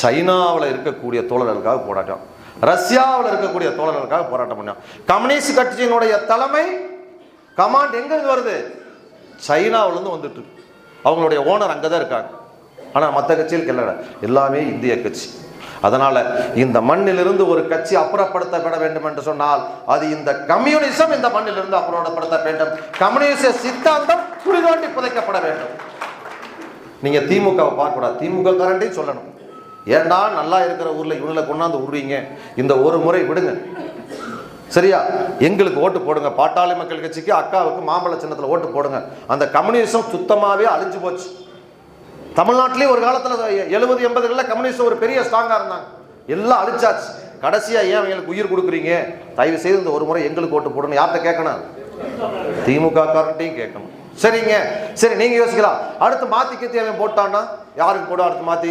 சைனாவில் இருக்கக்கூடிய தோழர்களுக்காக போராட்டம், ரஷ்யாவில் இருக்கக்கூடிய தோழர்களுக்காக போராட்டம் பண்ணோம். கம்யூனிஸ்ட் கட்சியினுடைய தலைமை கமாண்ட் எங்கிருந்து வருது? சைனாவிலிருந்து வந்துட்டு, அவங்களுடைய ஓனர் அங்கே தான் இருக்காங்க. ஆனால் மற்ற கட்சிகளுக்கு இல்லை, எல்லாமே இந்திய கட்சி. அதனால இந்த மண்ணிலிருந்து ஒரு கட்சி அப்புறப்படுத்தப்பட வேண்டும் என்று சொன்னால் அது இந்த கம்யூனிசம் இந்த மண்ணிலிருந்து அப்புறப்படுத்த வேண்டும். கம்யூனிச சித்தாந்தம் குளிதோண்டி புதைக்கப்பட வேண்டும். நீங்க திமுகவை பார்க்கக்கூடாது, திமுக காரண்டையும் சொல்லணும், ஏண்டா நல்லா இருக்கிற ஊர்ல இவங்களை கொண்டாந்து விடுறீங்க, இந்த ஒரு முறை விடுங்க, சரியா? எங்களுக்கு ஓட்டு போடுங்க, பாட்டாளி மக்கள் கட்சிக்கு அக்காவுக்கு மாம்பழ சின்னத்தில் ஓட்டு போடுங்க. அந்த கம்யூனிசம் சுத்தமாகவே அழிஞ்சு போச்சு. தமிழ்நாட்டிலே ஒரு காலத்தில் 70, 80களில் கம்யூனிஸ்ட் ஒரு பெரிய ஸ்ட்ராங்காக இருந்தாங்க, எல்லாம் அழிச்சாச்சு. கடைசியாக ஏன் எங்களுக்கு உயிர் கொடுக்குறீங்க, தயவு செய்து இந்த ஒரு முறை எங்களுக்கு ஓட்டு போடணும். யார்கிட்ட கேட்கணும்? திமுக காரண்டையும் கேட்கணும். சரிங்க, சரி, நீங்க யோசிக்கலாம், அடுத்து மாத்தி கத்தி அவன் போட்டான்னா யாருக்கு போட? அடுத்து மாத்தி